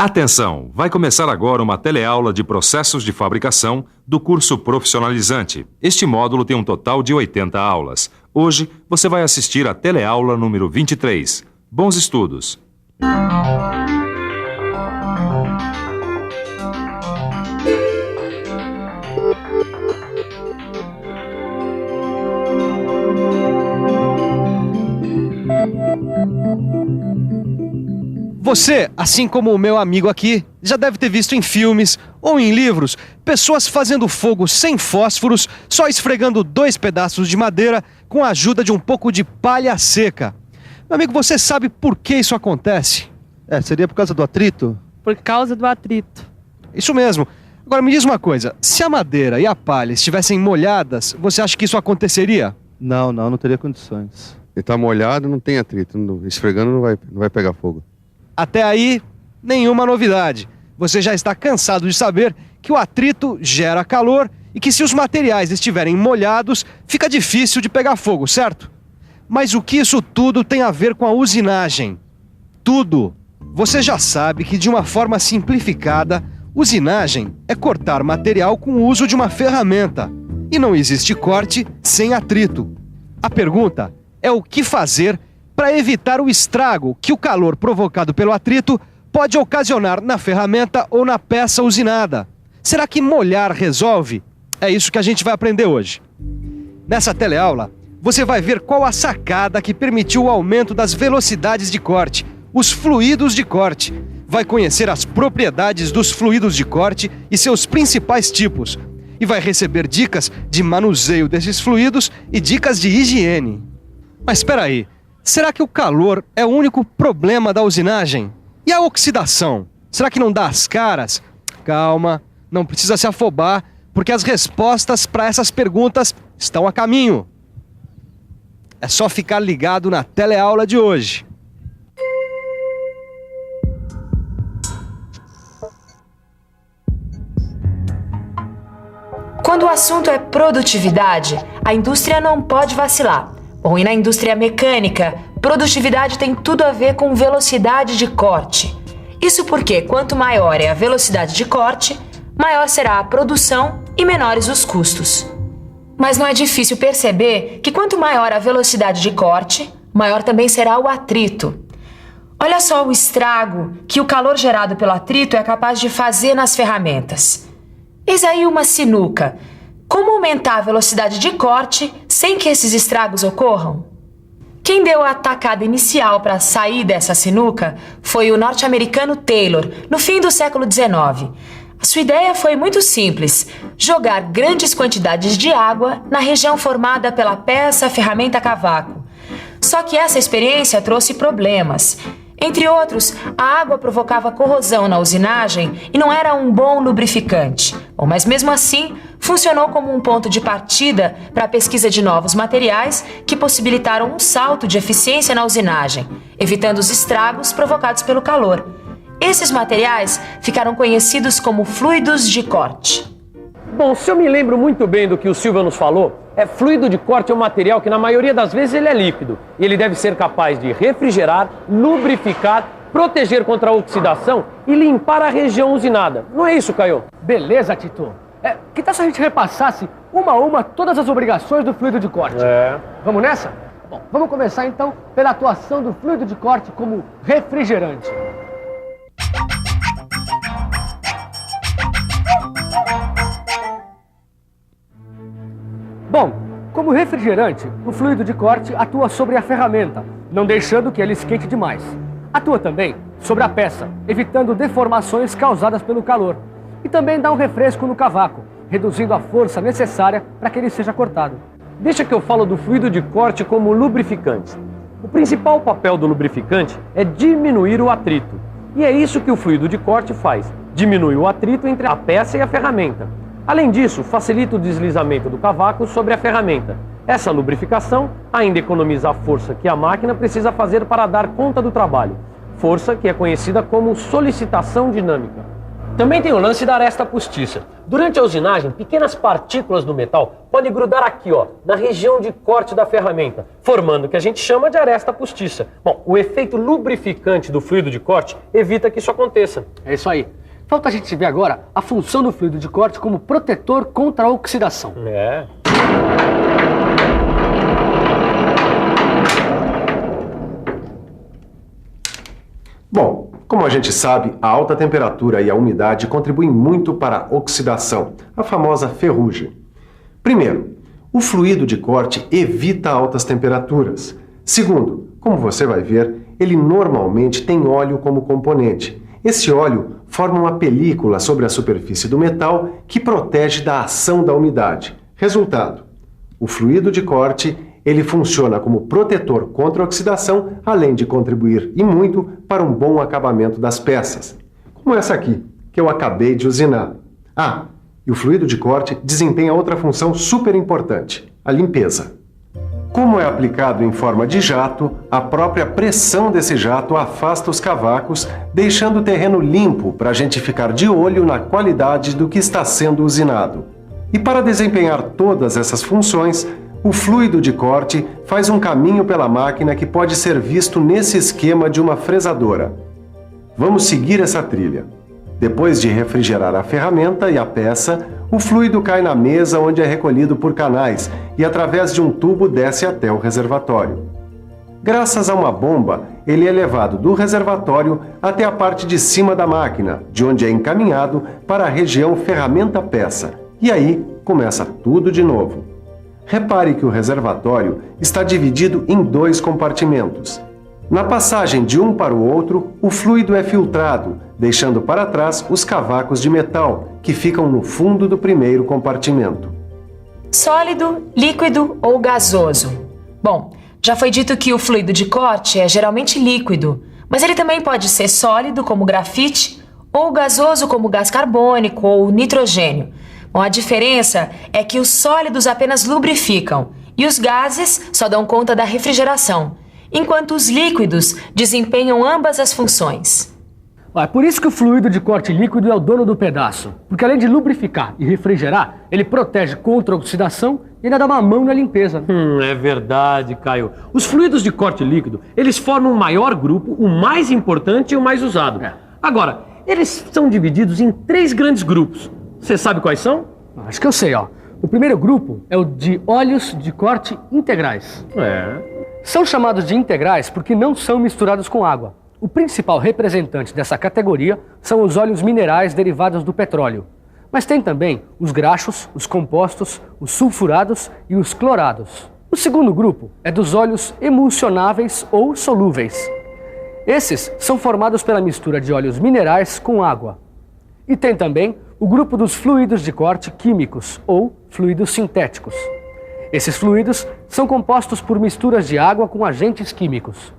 Atenção! Vai começar agora uma teleaula de processos de fabricação do curso profissionalizante. Este módulo tem um total de 80 aulas. Hoje, você vai assistir a teleaula número 23. Bons estudos! Você, assim como o meu amigo aqui, já deve ter visto em filmes ou em livros pessoas fazendo fogo sem fósforos, só esfregando 2 pedaços de madeira com a ajuda de um pouco de palha seca. Meu amigo, você sabe por que isso acontece? Seria por causa do atrito? Por causa do atrito. Isso mesmo. Agora me diz uma coisa, se a madeira e a palha estivessem molhadas, você acha que isso aconteceria? Não teria condições. Ele tá molhado, não tem atrito. Esfregando não vai pegar fogo. Até aí, nenhuma novidade. Você já está cansado de saber que o atrito gera calor e que se os materiais estiverem molhados, fica difícil de pegar fogo, certo? Mas o que isso tudo tem a ver com a usinagem? Tudo! Você já sabe que, de uma forma simplificada, usinagem é cortar material com o uso de uma ferramenta. E não existe corte sem atrito. A pergunta é o que fazer para evitar o estrago que o calor provocado pelo atrito pode ocasionar na ferramenta ou na peça usinada. Será que molhar resolve? É isso que a gente vai aprender hoje. Nessa teleaula, você vai ver qual a sacada que permitiu o aumento das velocidades de corte, os fluidos de corte. Vai conhecer as propriedades dos fluidos de corte e seus principais tipos. E vai receber dicas de manuseio desses fluidos e dicas de higiene. Mas espera aí. Será que o calor é o único problema da usinagem? E a oxidação? Será que não dá as caras? Calma, não precisa se afobar, porque as respostas para essas perguntas estão a caminho. É só ficar ligado na teleaula de hoje. Quando o assunto é produtividade, a indústria não pode vacilar. Bom, e na indústria mecânica, produtividade tem tudo a ver com velocidade de corte. Isso porque quanto maior é a velocidade de corte, maior será a produção e menores os custos. Mas não é difícil perceber que quanto maior a velocidade de corte, maior também será o atrito. Olha só o estrago que o calor gerado pelo atrito é capaz de fazer nas ferramentas. Eis aí uma sinuca. Como aumentar a velocidade de corte sem que esses estragos ocorram? Quem deu a tacada inicial para sair dessa sinuca foi o norte-americano Taylor, no fim do século XIX. A sua ideia foi muito simples: jogar grandes quantidades de água na região formada pela peça ferramenta cavaco. Só que essa experiência trouxe problemas. Entre outros, a água provocava corrosão na usinagem e não era um bom lubrificante. Bom, mas mesmo assim, funcionou como um ponto de partida para a pesquisa de novos materiais que possibilitaram um salto de eficiência na usinagem, evitando os estragos provocados pelo calor. Esses materiais ficaram conhecidos como fluidos de corte. Bom, se eu me lembro muito bem do que o Silvio nos falou, fluido de corte é um material que na maioria das vezes ele é líquido. E ele deve ser capaz de refrigerar, lubrificar, proteger contra a oxidação e limpar a região usinada. Não é isso, Caio? Beleza, Tito. Que tal se a gente repassasse uma a uma todas as obrigações do fluido de corte? Vamos nessa? Bom, vamos começar então pela atuação do fluido de corte como refrigerante. Bom, como refrigerante, o fluido de corte atua sobre a ferramenta, não deixando que ela esquente demais. Atua também sobre a peça, evitando deformações causadas pelo calor. E também dá um refresco no cavaco, reduzindo a força necessária para que ele seja cortado. Deixa que eu falo do fluido de corte como lubrificante. O principal papel do lubrificante é diminuir o atrito. E é isso que o fluido de corte faz: diminui o atrito entre a peça e a ferramenta. Além disso, facilita o deslizamento do cavaco sobre a ferramenta. Essa lubrificação ainda economiza a força que a máquina precisa fazer para dar conta do trabalho. Força que é conhecida como solicitação dinâmica. Também tem o lance da aresta postiça. Durante a usinagem, pequenas partículas do metal podem grudar aqui, ó, na região de corte da ferramenta, formando o que a gente chama de aresta postiça. Bom, o efeito lubrificante do fluido de corte evita que isso aconteça. É isso aí. Falta a gente ver agora a função do fluido de corte como protetor contra a oxidação. É. Bom, como a gente sabe, a alta temperatura e a umidade contribuem muito para a oxidação, a famosa ferrugem. Primeiro, o fluido de corte evita altas temperaturas. Segundo, como você vai ver, ele normalmente tem óleo como componente. Esse óleo forma uma película sobre a superfície do metal que protege da ação da umidade. Resultado, o fluido de corte ele funciona como protetor contra a oxidação, além de contribuir e muito para um bom acabamento das peças, como essa aqui, que eu acabei de usinar. Ah, e o fluido de corte desempenha outra função super importante, a limpeza. Como é aplicado em forma de jato, a própria pressão desse jato afasta os cavacos, deixando o terreno limpo para a gente ficar de olho na qualidade do que está sendo usinado. E para desempenhar todas essas funções, o fluido de corte faz um caminho pela máquina que pode ser visto nesse esquema de uma fresadora. Vamos seguir essa trilha. Depois de refrigerar a ferramenta e a peça, o fluido cai na mesa onde é recolhido por canais e através de um tubo desce até o reservatório. Graças a uma bomba, ele é levado do reservatório até a parte de cima da máquina, de onde é encaminhado para a região ferramenta-peça. E aí começa tudo de novo. Repare que o reservatório está dividido em 2 compartimentos. Na passagem de um para o outro, o fluido é filtrado, deixando para trás os cavacos de metal, que ficam no fundo do primeiro compartimento. Sólido, líquido ou gasoso? Bom, já foi dito que o fluido de corte é geralmente líquido, mas ele também pode ser sólido, como grafite, ou gasoso, como gás carbônico ou nitrogênio. Bom, a diferença é que os sólidos apenas lubrificam e os gases só dão conta da refrigeração, enquanto os líquidos desempenham ambas as funções. É por isso que o fluido de corte líquido é o dono do pedaço, porque além de lubrificar e refrigerar, ele protege contra a oxidação e ainda dá uma mão na limpeza. É verdade, Caio. Os fluidos de corte líquido, eles formam um maior grupo, o mais importante e o mais usado. Agora, eles são divididos em 3 grandes grupos. Você sabe quais são? Acho que eu sei, ó. O primeiro grupo é o de óleos de corte integrais. São chamados de integrais porque não são misturados com água. O principal representante dessa categoria são os óleos minerais derivados do petróleo. Mas tem também os graxos, os compostos, os sulfurados e os clorados. O segundo grupo é dos óleos emulsionáveis ou solúveis. Esses são formados pela mistura de óleos minerais com água. E tem também o grupo dos fluidos de corte químicos ou fluidos sintéticos. Esses fluidos são compostos por misturas de água com agentes químicos.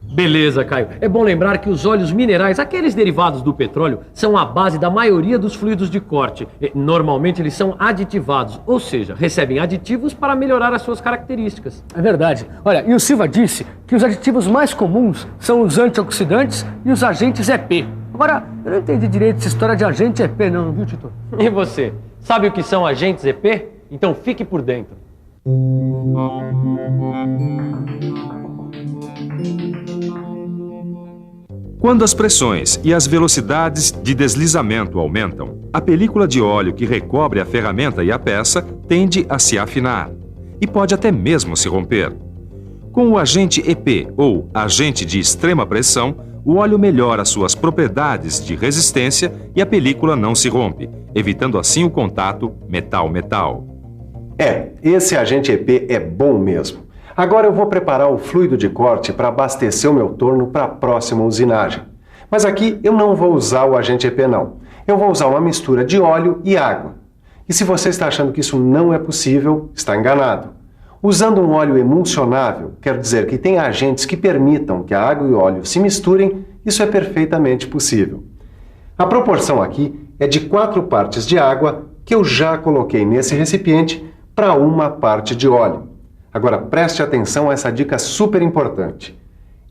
Beleza, Caio. É bom lembrar que os óleos minerais, aqueles derivados do petróleo, são a base da maioria dos fluidos de corte. Normalmente eles são aditivados, ou seja, recebem aditivos para melhorar as suas características. É verdade. Olha, e o Silva disse que os aditivos mais comuns são os antioxidantes e os agentes EP. Agora, eu não entendi direito essa história de agente EP não, viu, Tito? E você? Sabe o que são agentes EP? Então fique por dentro. Quando as pressões e as velocidades de deslizamento aumentam, a película de óleo que recobre a ferramenta e a peça tende a se afinar e pode até mesmo se romper. Com o agente EP, ou agente de extrema pressão, o óleo melhora suas propriedades de resistência e a película não se rompe, evitando assim o contato metal-metal. Esse agente EP é bom mesmo. Agora eu vou preparar o fluido de corte para abastecer o meu torno para a próxima usinagem. Mas aqui eu não vou usar o agente EP não. Eu vou usar uma mistura de óleo e água. E se você está achando que isso não é possível, está enganado. Usando um óleo emulsionável, quer dizer que tem agentes que permitam que a água e o óleo se misturem, isso é perfeitamente possível. A proporção aqui é de 4 partes de água que eu já coloquei nesse recipiente para 1 parte de óleo. Agora preste atenção a essa dica super importante.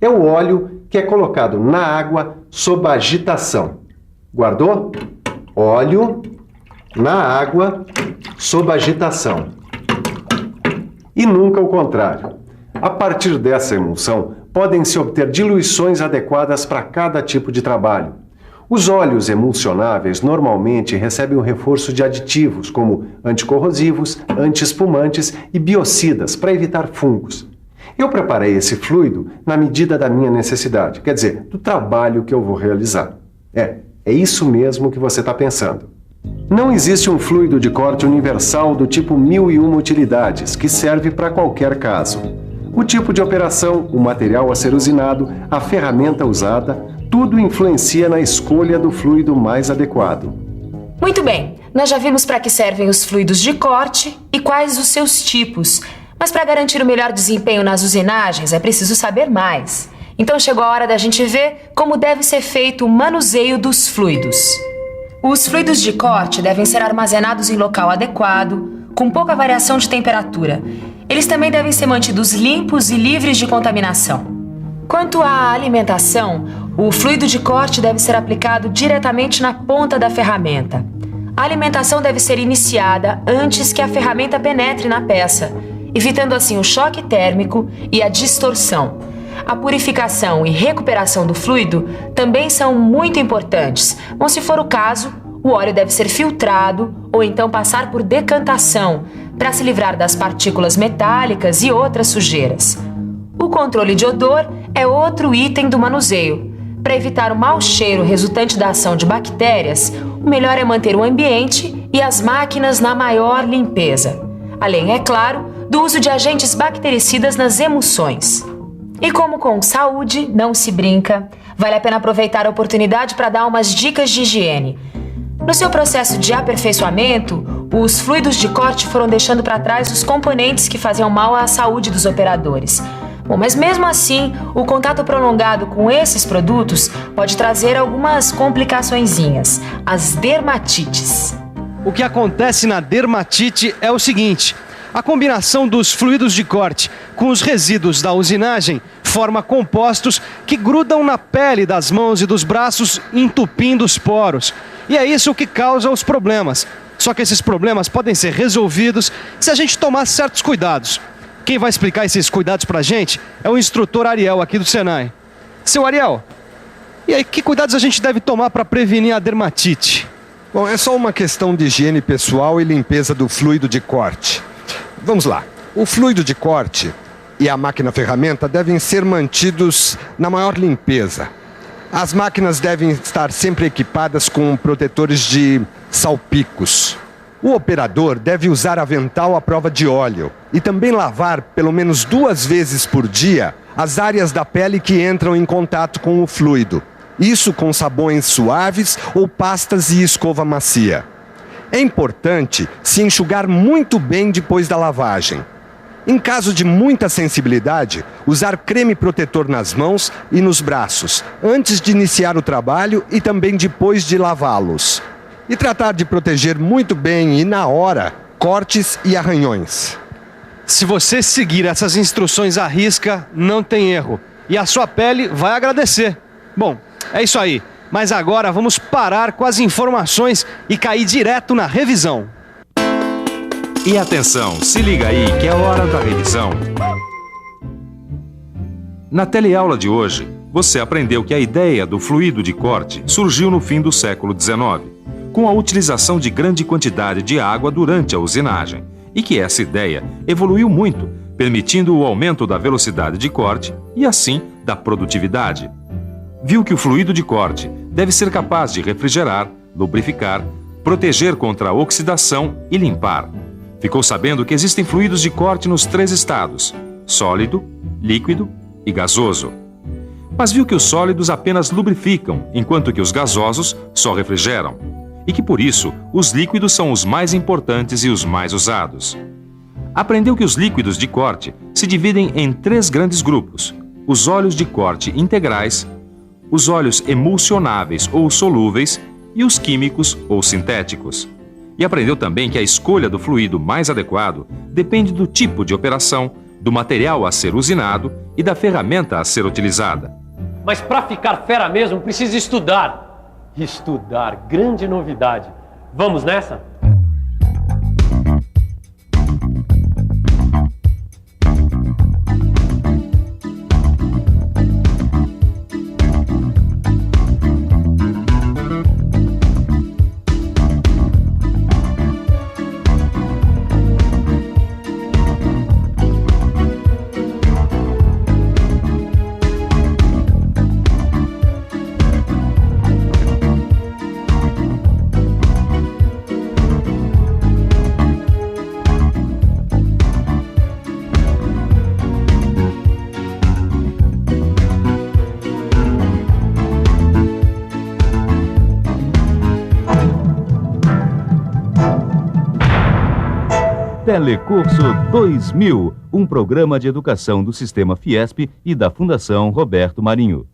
É o óleo que é colocado na água sob agitação. Guardou? óleo na água sob agitação. E nunca o contrário. A partir dessa emulsão, podem-se obter diluições adequadas para cada tipo de trabalho. Os óleos emulsionáveis normalmente recebem o reforço de aditivos como anticorrosivos, antiespumantes e biocidas para evitar fungos. Eu preparei esse fluido na medida da minha necessidade, quer dizer, do trabalho que eu vou realizar. É isso mesmo que você está pensando. Não existe um fluido de corte universal do tipo 1001 utilidades, que serve para qualquer caso. O tipo de operação, o material a ser usinado, a ferramenta usada, tudo influencia na escolha do fluido mais adequado. Muito bem, nós já vimos para que servem os fluidos de corte e quais os seus tipos. Mas para garantir o melhor desempenho nas usinagens é preciso saber mais. Então chegou a hora da gente ver como deve ser feito o manuseio dos fluidos. Os fluidos de corte devem ser armazenados em local adequado, com pouca variação de temperatura. Eles também devem ser mantidos limpos e livres de contaminação. Quanto à alimentação, o fluido de corte deve ser aplicado diretamente na ponta da ferramenta. A alimentação deve ser iniciada antes que a ferramenta penetre na peça, evitando assim o choque térmico e a distorção. A purificação e recuperação do fluido também são muito importantes, mas se for o caso, o óleo deve ser filtrado ou então passar por decantação para se livrar das partículas metálicas e outras sujeiras. O controle de odor é outro item do manuseio. Para evitar o mau cheiro resultante da ação de bactérias, o melhor é manter o ambiente e as máquinas na maior limpeza. Além, é claro, do uso de agentes bactericidas nas emulsões. E como com saúde não se brinca, vale a pena aproveitar a oportunidade para dar umas dicas de higiene. No seu processo de aperfeiçoamento, os fluidos de corte foram deixando para trás os componentes que faziam mal à saúde dos operadores. Bom, mas mesmo assim, o contato prolongado com esses produtos pode trazer algumas complicaçõezinhas, as dermatites. O que acontece na dermatite é o seguinte: a combinação dos fluidos de corte com os resíduos da usinagem forma compostos que grudam na pele das mãos e dos braços, entupindo os poros. E é isso que causa os problemas. Só que esses problemas podem ser resolvidos se a gente tomar certos cuidados. Quem vai explicar esses cuidados pra gente é o instrutor Ariel aqui do Senai. Seu Ariel, e aí que cuidados a gente deve tomar para prevenir a dermatite? Bom, é só uma questão de higiene pessoal e limpeza do fluido de corte. Vamos lá. O fluido de corte e a máquina ferramenta devem ser mantidos na maior limpeza. As máquinas devem estar sempre equipadas com protetores de salpicos. O operador deve usar avental à prova de óleo e também lavar pelo menos 2 vezes por dia as áreas da pele que entram em contato com o fluido. Isso com sabões suaves ou pastas e escova macia. É importante se enxugar muito bem depois da lavagem. Em caso de muita sensibilidade, usar creme protetor nas mãos e nos braços, antes de iniciar o trabalho e também depois de lavá-los. E tratar de proteger muito bem e na hora cortes e arranhões. Se você seguir essas instruções à risca, não tem erro. E a sua pele vai agradecer. Bom, é isso aí. Mas agora vamos parar com as informações e cair direto na revisão. E atenção, se liga aí que é hora da revisão. Na teleaula de hoje, você aprendeu que a ideia do fluido de corte surgiu no fim do século XIX, com a utilização de grande quantidade de água durante a usinagem, e que essa ideia evoluiu muito, permitindo o aumento da velocidade de corte e, assim, da produtividade. Viu que o fluido de corte deve ser capaz de refrigerar, lubrificar, proteger contra a oxidação e limpar. Ficou sabendo que existem fluidos de corte nos 3 estados: sólido, líquido e gasoso. Mas viu que os sólidos apenas lubrificam, enquanto que os gasosos só refrigeram. E que por isso os líquidos são os mais importantes e os mais usados. Aprendeu que os líquidos de corte se dividem em 3 grandes grupos: os óleos de corte integrais, os óleos emulsionáveis ou solúveis e os químicos ou sintéticos. E aprendeu também que a escolha do fluido mais adequado depende do tipo de operação, do material a ser usinado e da ferramenta a ser utilizada. Mas para ficar fera mesmo, precisa estudar. Estudar, grande novidade. Vamos nessa? Telecurso 2000, um programa de educação do Sistema Fiesp e da Fundação Roberto Marinho.